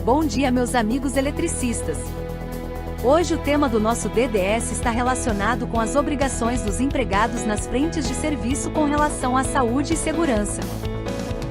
Bom dia, meus amigos eletricistas! Hoje o tema do nosso DDS está relacionado com as obrigações dos empregados nas frentes de serviço com relação à saúde e segurança.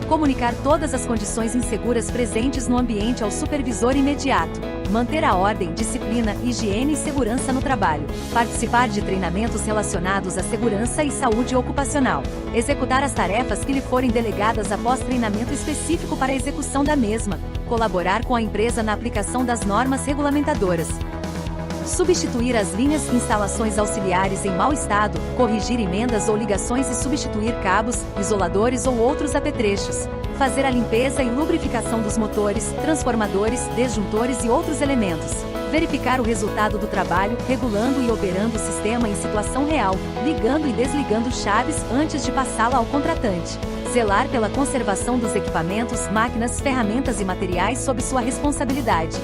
Comunicar todas as condições inseguras presentes no ambiente ao supervisor imediato. Manter a ordem, disciplina, higiene e segurança no trabalho. Participar de treinamentos relacionados à segurança e saúde ocupacional. Executar as tarefas que lhe forem delegadas após treinamento específico para a execução da mesma. Colaborar com a empresa na aplicação das normas regulamentadoras. Substituir as linhas e instalações auxiliares em mau estado, corrigir emendas ou ligações e substituir cabos, isoladores ou outros apetrechos. Fazer a limpeza e lubrificação dos motores, transformadores, disjuntores e outros elementos. Verificar o resultado do trabalho, regulando e operando o sistema em situação real, ligando e desligando chaves antes de passá-la ao contratante. Zelar pela conservação dos equipamentos, máquinas, ferramentas e materiais sob sua responsabilidade.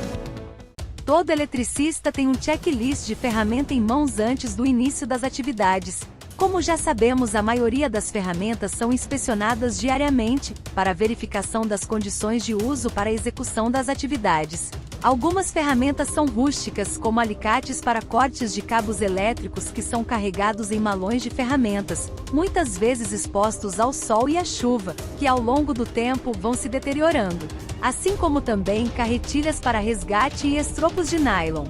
Todo eletricista tem um checklist de ferramenta em mãos antes do início das atividades. Como já sabemos, a maioria das ferramentas são inspecionadas diariamente, para verificação das condições de uso para a execução das atividades. Algumas ferramentas são rústicas, como alicates para cortes de cabos elétricos que são carregados em malões de ferramentas, muitas vezes expostos ao sol e à chuva, que ao longo do tempo vão se deteriorando. Assim como também carretilhas para resgate e estropos de nylon.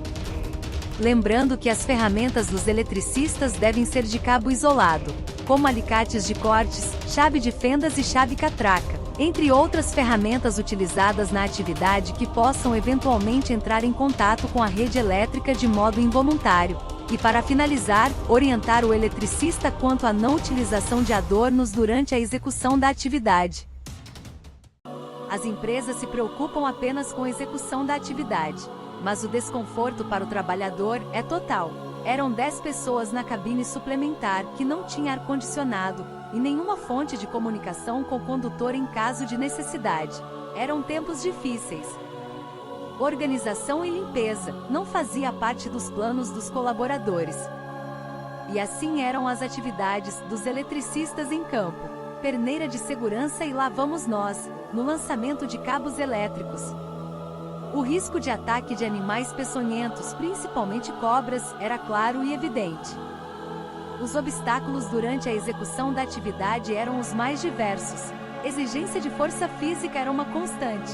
Lembrando que as ferramentas dos eletricistas devem ser de cabo isolado, como alicates de cortes, chave de fendas e chave catraca, entre outras ferramentas utilizadas na atividade que possam eventualmente entrar em contato com a rede elétrica de modo involuntário. E para finalizar, orientar o eletricista quanto à não utilização de adornos durante a execução da atividade. As empresas se preocupam apenas com a execução da atividade, mas o desconforto para o trabalhador é total. Eram 10 pessoas na cabine suplementar que não tinha ar-condicionado e nenhuma fonte de comunicação com o condutor em caso de necessidade. Eram tempos difíceis. Organização e limpeza não fazia parte dos planos dos colaboradores. E assim eram as atividades dos eletricistas em campo. Perneira de segurança e lá vamos nós, no lançamento de cabos elétricos. O risco de ataque de animais peçonhentos, principalmente cobras, era claro e evidente. Os obstáculos durante a execução da atividade eram os mais diversos. Exigência de força física era uma constante.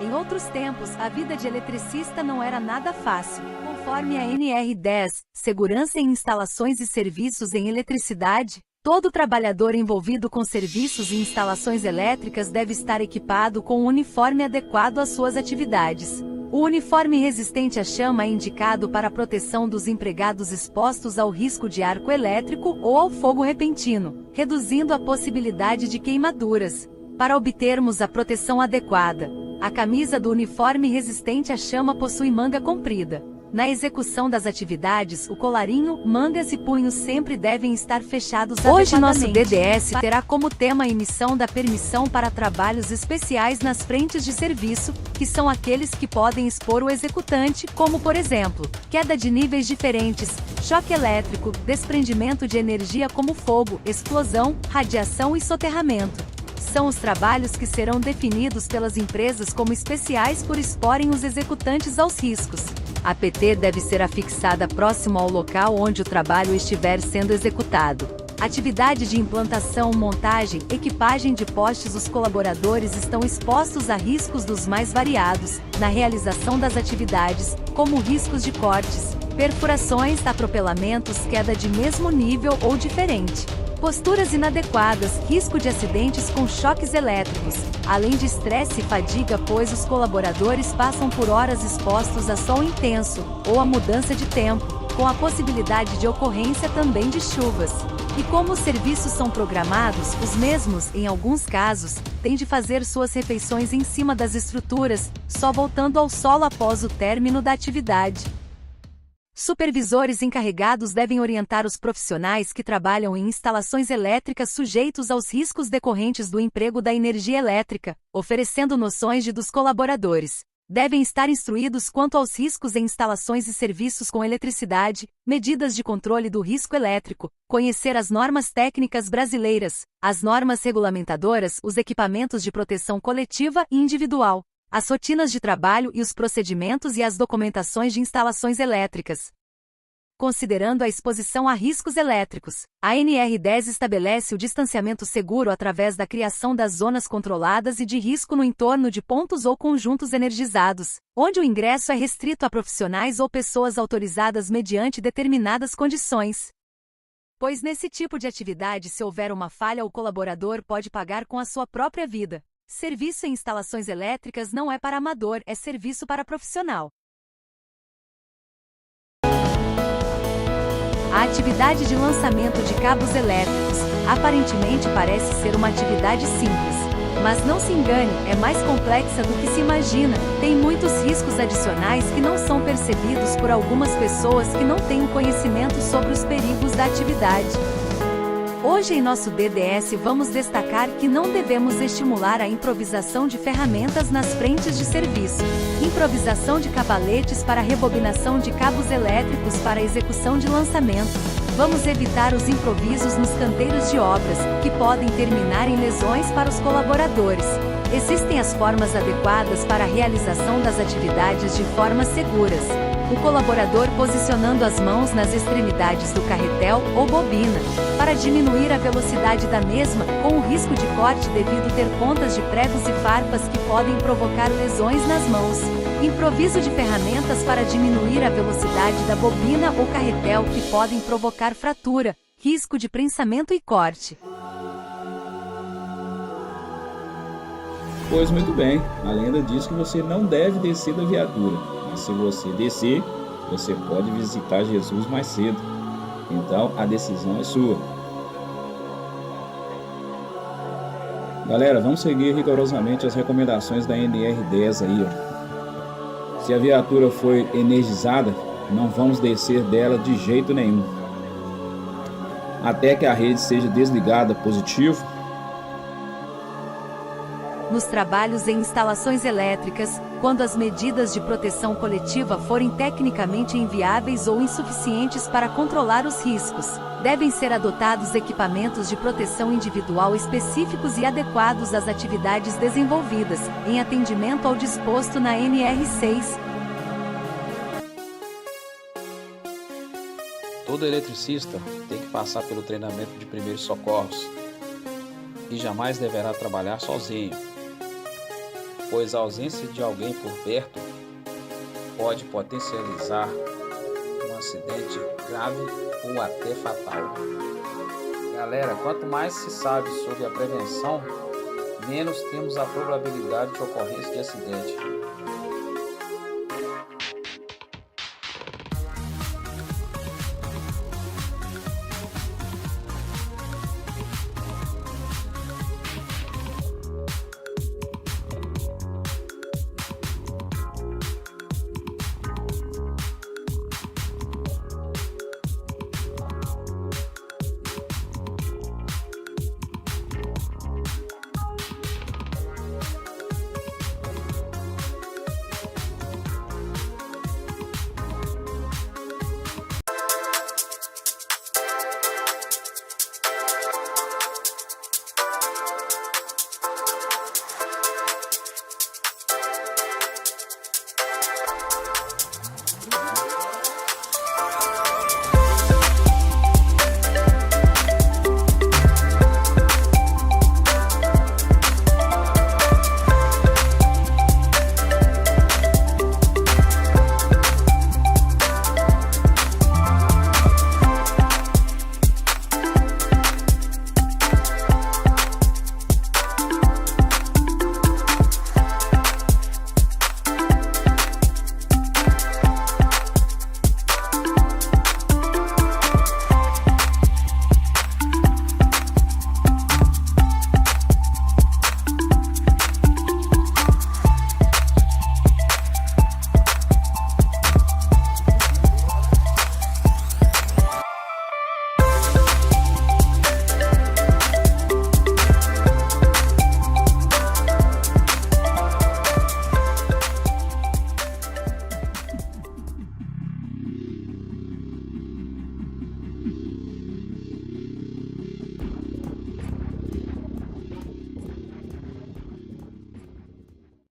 Em outros tempos, a vida de eletricista não era nada fácil. Conforme a NR10, Segurança em Instalações e Serviços em Eletricidade, todo trabalhador envolvido com serviços e instalações elétricas deve estar equipado com um uniforme adequado às suas atividades. O uniforme resistente à chama é indicado para a proteção dos empregados expostos ao risco de arco elétrico ou ao fogo repentino, reduzindo a possibilidade de queimaduras. Para obtermos a proteção adequada, a camisa do uniforme resistente à chama possui manga comprida. Na execução das atividades, o colarinho, mangas e punhos sempre devem estar fechados adequadamente. Hoje nosso DDS terá como tema a emissão da permissão para trabalhos especiais nas frentes de serviço, que são aqueles que podem expor o executante, como por exemplo, queda de níveis diferentes, choque elétrico, desprendimento de energia como fogo, explosão, radiação e soterramento. São os trabalhos que serão definidos pelas empresas como especiais por exporem os executantes aos riscos. A PT deve ser afixada próximo ao local onde o trabalho estiver sendo executado. Atividade de implantação, montagem, equipagem de postes. Os colaboradores estão expostos a riscos dos mais variados, na realização das atividades, como riscos de cortes, perfurações, atropelamentos, queda de mesmo nível ou diferente. Posturas inadequadas, risco de acidentes com choques elétricos, além de estresse e fadiga, pois os colaboradores passam por horas expostos a sol intenso, ou a mudança de tempo, com a possibilidade de ocorrência também de chuvas. E como os serviços são programados, os mesmos, em alguns casos, têm de fazer suas refeições em cima das estruturas, só voltando ao solo após o término da atividade. Supervisores encarregados devem orientar os profissionais que trabalham em instalações elétricas sujeitos aos riscos decorrentes do emprego da energia elétrica, oferecendo noções dos colaboradores. Devem estar instruídos quanto aos riscos em instalações e serviços com eletricidade, medidas de controle do risco elétrico, conhecer as normas técnicas brasileiras, as normas regulamentadoras, os equipamentos de proteção coletiva e individual, as rotinas de trabalho e os procedimentos e as documentações de instalações elétricas. Considerando a exposição a riscos elétricos, a NR10 estabelece o distanciamento seguro através da criação das zonas controladas e de risco no entorno de pontos ou conjuntos energizados, onde o ingresso é restrito a profissionais ou pessoas autorizadas mediante determinadas condições. Pois nesse tipo de atividade, se houver uma falha, o colaborador pode pagar com a sua própria vida. Serviço em instalações elétricas não é para amador, é serviço para profissional. A atividade de lançamento de cabos elétricos, aparentemente parece ser uma atividade simples. Mas não se engane, é mais complexa do que se imagina, tem muitos riscos adicionais que não são percebidos por algumas pessoas que não têm o conhecimento sobre os perigos da atividade. Hoje em nosso DDS vamos destacar que não devemos estimular a improvisação de ferramentas nas frentes de serviço. Improvisação de cabaletes para rebobinação de cabos elétricos para execução de lançamento. Vamos evitar os improvisos nos canteiros de obras, que podem terminar em lesões para os colaboradores. Existem as formas adequadas para a realização das atividades de formas seguras. O colaborador posicionando as mãos nas extremidades do carretel ou bobina, para diminuir a velocidade da mesma, com o risco de corte devido ter pontas de pregos e farpas que podem provocar lesões nas mãos. Improviso de ferramentas para diminuir a velocidade da bobina ou carretel que podem provocar fratura, risco de prensamento e corte. Pois muito bem, a lenda diz que você não deve descer da viatura, mas se você descer, você pode visitar Jesus mais cedo. Então a decisão é sua. Galera, vamos seguir rigorosamente as recomendações da NR10 aí, ó. Se a viatura foi energizada, não vamos descer dela de jeito nenhum, até que a rede seja desligada positivo. Nos trabalhos em instalações elétricas, quando as medidas de proteção coletiva forem tecnicamente inviáveis ou insuficientes para controlar os riscos, devem ser adotados equipamentos de proteção individual específicos e adequados às atividades desenvolvidas, em atendimento ao disposto na NR6. Todo eletricista tem que passar pelo treinamento de primeiros socorros e jamais deverá trabalhar sozinho, pois a ausência de alguém por perto pode potencializar um acidente grave ou até fatal. Galera, quanto mais se sabe sobre a prevenção, menos temos a probabilidade de ocorrência de acidente.